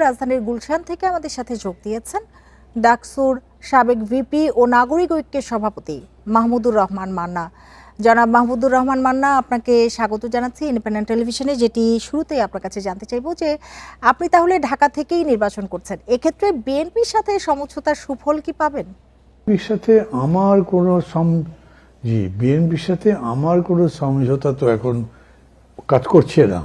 রাজধানীর গুলশান থেকে আমাদের সাথে যোগ দিয়েছেন ডাকসুর সাবেক ভিপি ও নাগরিক ঐক্যের সভাপতি মাহমুদুর রহমান মান্না। জনাব মাহমুদুর রহমান মান্না, আপনাকে স্বাগত জানাচ্ছি ইন্ডিপেন্ডেন্ট টেলিভিশনে। যেটি শুরুতেই আপনার কাছে জানতে চাইবো যে আপনি তাহলে ঢাকা থেকেই নির্বাচন করছেন, এক্ষেত্রে বিএনপির সাথে সমঝোতার সুফল কি পাবেন? বিএনপির সাথে আমার কোনো সমঝোতা তো এখন কাজ করছে না।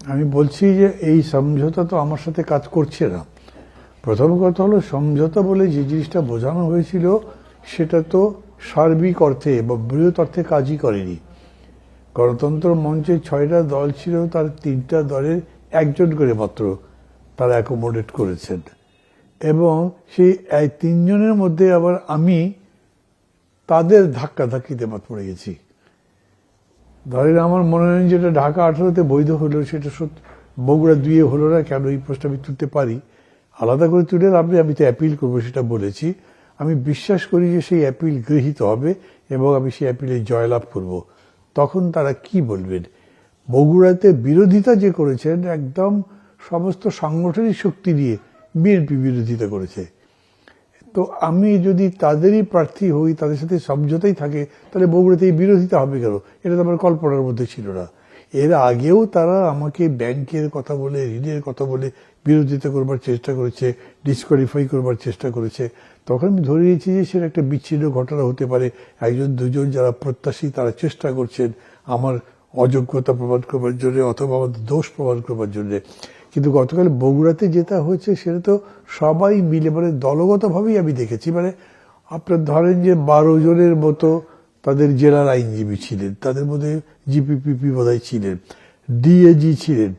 আমি বলছি যে এই সমঝোতা তো আমার সাথে কাজ করছে না। প্রথম কথা হলো, সমঝোতা বলে যে জিনিসটা বোঝানো হয়েছিল সেটা তো সার্বিক অর্থে বা বৃহৎ অর্থে কাজই করেনি। গণতন্ত্র মঞ্চে 6টা দল ছিল, তার 3টা দলের একজন করে মাত্র তারা অ্যাকোমোডেট করেছেন, এবং সেই 3 জনের মধ্যে আবার আমি তাদের ধাক্কাধাক্কিতে বাদ পড়ে গেছি। ধরেন, আমার মনে হয় যেটা ঢাকা 18-তে বৈধ হলো সেটা বগুড়া 2-এ হলো না, কেন এই প্রশ্ন আমি তুলতে পারি, আলাদা করে তুলে আমি তো অ্যাপিল করবো সেটা বলেছি। আমি বিশ্বাস করি যে সেই অ্যাপিল গৃহীত হবে এবং আমি সেই অ্যাপিলে জয়লাভ করব। তখন তারা কি বলবেন? বগুড়াতে বিরোধিতা যে করেছেন, একদম সমস্ত সাংগঠনিক শক্তি দিয়ে বিএনপি বিরোধিতা করেছে। তো আমি যদি তাদেরই প্রার্থী হই, তাদের সাথে সমঝোতাই থাকে, তাহলে বগুড়াতেই বিরোধিতা হবে কেন? এটা তো আমার কল্পনার মধ্যে ছিল না। এর আগেও তারা আমাকে ব্যাংকের কথা বলে, ঋণের কথা বলে বিরোধিতা করবার চেষ্টা করেছে, ডিসকোয়ালিফাই করবার চেষ্টা করেছে। তখন আমি ধরে নিয়েছি যে সেটা একটা বিচ্ছিন্ন ঘটনা হতে পারে। 1-2 যারা প্রত্যাশী তারা চেষ্টা করছেন আমার অযোগ্যতা প্রমাণ করবার জন্য অথবা আমার দোষ প্রমাণ করবার জন্য। কিন্তু গতকাল বগুড়াতে যেটা হয়েছে সেটা তো সবাই মিলে, মানে দলগতভাবেই আমি দেখেছি। মানে আপনার ধরেন যে 12 জনের মতো তাদের জেলার আইনজীবী ছিলেন, তাদের মধ্যে জিপিপিপি বোধহয় ছিলেন, ডিএজি ছিলেন,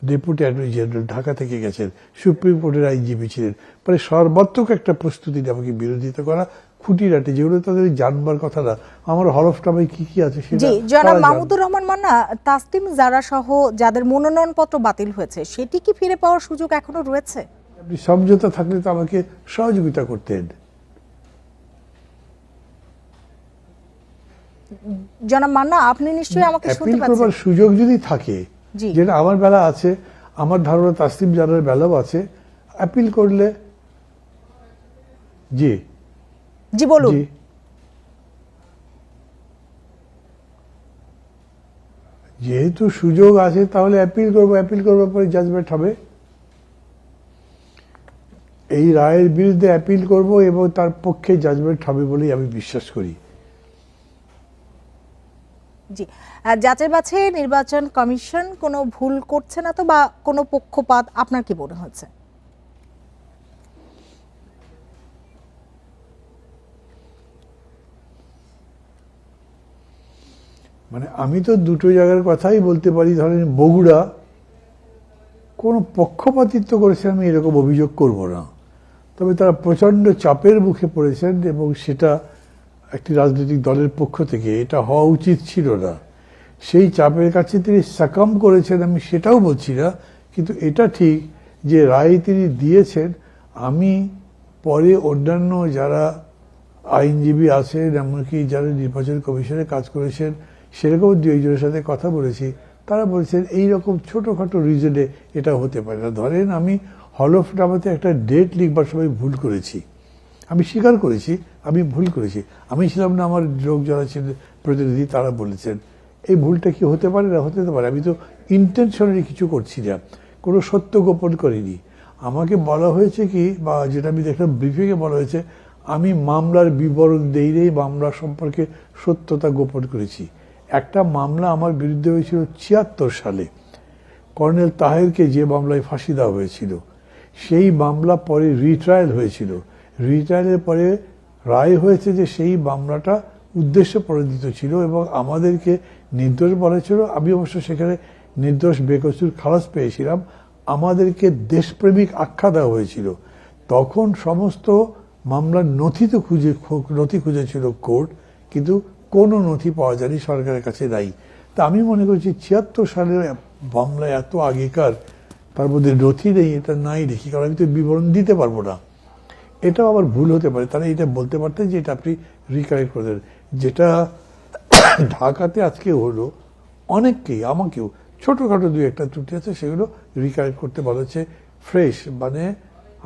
ডেপুটি অ্যাটর্নি জেনারেল ঢাকা থেকে গেছেন, সুপ্রিম কোর্টের আইনজীবী ছিলেন। মানে সর্বাত্মক একটা প্রস্তুতি আমাকে বিরোধিতা করা, খুঁটিনাটি যেগুলো তাদের জানবার কথা না, আমার হলফনামায় কি কি আছে সেটা। জনাব মাহমুদুর রহমান মান্না, তাসলিম জারা সহ যাদের মনোনয়নপত্র বাতিল হয়েছে সেটি কি ফিরে পাওয়ার সুযোগ এখনো রয়েছে? আপনি সমঝোতা থাকলে তো আমাকে সহযোগিতা করতেন। জনাব মান্না, আপনি নিশ্চয়ই আমাকে শুনতে পাচ্ছেন। সুযোগ যদি থাকে, যেটা আমার বেলা আছে, আমার ধারণা তাসলিম জারার বেলাও আছে, অ্যাপিল করলে। জি জি বলুন। যেহেতু সুযোগ আছে তাহলে অ্যাপিল করবো, অ্যাপিল করবার পরে জাজমেন্ট হবে। এই রায়ের বিরুদ্ধে অ্যাপিল করব এবং তার পক্ষে জাজমেন্ট হবে বলেই আমি বিশ্বাস করি। জি, যাচাই বাছাই নির্বাচন কমিশন কোনো ভুল করছে না তো, বা কোনো পক্ষপাত আপনার কি মনে হচ্ছে? মানে আমি তো দুটো জায়গার কথাই বলতে পারি। ধরেন, বগুড়া কোনো পক্ষপাতিত্ব করেছে আমি এরকম অভিযোগ করব না, তবে তারা প্রচণ্ড চাপের মুখে পড়েছেন এবং সেটা একটি রাজনৈতিক দলের পক্ষ থেকে এটা হওয়া উচিত ছিল না। সেই চাপের কাছে তিনি সাকাম করেছেন, আমি সেটাও বলছি না, কিন্তু এটা ঠিক যে রায় তিনি দিয়েছেন। আমি পরে অন্যান্য যারা আইনজীবী আছেন, এমনকি যারা নির্বাচন কমিশনে কাজ করেছেন, সেরকম 2 জনের সাথে কথা বলেছি, তারা বলছেন এইরকম ছোটোখাটো রিজনে এটা হতে পারে না। ধরেন, আমি হলফনামাতে একটা ডেট লিখবার সময় ভুল করেছি, আমি স্বীকার করেছি আমি ভুল করেছি। আমি ছিলাম না, আমার লোক যারা ছিলেন প্রতিনিধি তারা বলেছেন এই ভুলটা কি হতে পারে না, হতে পারে। আমি তো ইন্টেনশনালি কিছু করছি না, কোনো সত্য গোপন করিনি। আমাকে বলা হয়েছে কি, বা যেটা আমি দেখলাম ব্রিফিংয়ে বলা হয়েছে, আমি মামলার বিবরণ দেই নেই, মামলা সম্পর্কে সত্যতা গোপন করেছি। একটা মামলা আমার বিরুদ্ধে হয়েছিল 76 সালে, কর্নেল তাহেরকে যে মামলায় ফাঁসি দেওয়া হয়েছিল। সেই মামলা পরে রিট্রায়াল হয়েছিল। রিট্রায়ালের পরে রায় হয়েছে যে সেই মামলাটা উদ্দেশ্য প্রণোদিত ছিল এবং আমাদেরকে নির্দোষ বলা ছিল। আমি অবশ্য সেখানে নির্দোষ বেকসুর খালাস পেয়েছিলাম। আমাদেরকে দেশপ্রেমিক আখ্যা দেওয়া হয়েছিল। তখন সমস্ত মামলার নথি খুঁজেছিল কোর্ট, কিন্তু কোনো নথি পাওয়া যায়নি, সরকারের কাছে নাই। তা আমি মনে করছি 76 সালের মামলা এত আগেকার, তার মধ্যে নথি নেই, এটা নাই দেখি, কারণ আমি তো বিবরণ দিতে পারবো না। এটাও আবার ভুল হতে পারে, তারা এটা বলতে পারতেন যে এটা আপনি রিকারেক্ট করে দেন। যেটা ঢাকাতে আজকে হলো, অনেককেই, আমাকেও ছোটোখাটো দুই একটা ত্রুটি আছে, সেগুলো রিকারেক্ট করতে বলা হচ্ছে। ফ্রেশ মানে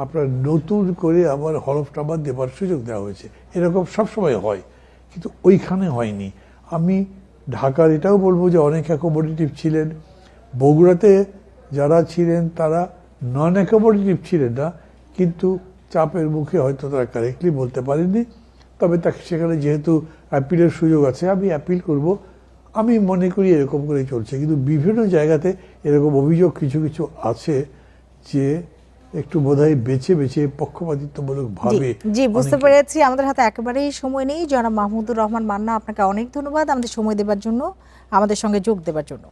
আপনার নতুন করে আবার হলফটা আবার দেবার সুযোগ দেওয়া হয়েছে। এরকম সবসময় হয়, কিন্তু ওইখানে হয়নি। আমি ঢাকার এটাও বলবো যে অনেক অ্যাকোমোডেটিভ ছিলেন, বগুড়াতে যারা ছিলেন তারা নন অ্যাকোমোডেটিভ ছিলেন না, কিন্তু চাপের মুখে হয়তো তারা কারেক্টলি বলতে পারেননি। তবে তাকে সেখানে যেহেতু অ্যাপিলের সুযোগ আছে, আমি অ্যাপিল করব। আমি মনে করি এরকম করে চলছে, কিন্তু বিভিন্ন জায়গাতে এরকম অভিযোগ কিছু কিছু আছে যে একটু বোধহয় বেছে বেছে পক্ষপাতিত্বমূলক ভাবে। জি, বুঝতে পেরেছি। আমাদের হাতে একেবারেই সময় নেই। জনাব মাহমুদুর রহমান মান্না, আপনাকে অনেক ধন্যবাদ আমাদের সময় দেবার জন্য, আমাদের সঙ্গে যোগ দেবার জন্য।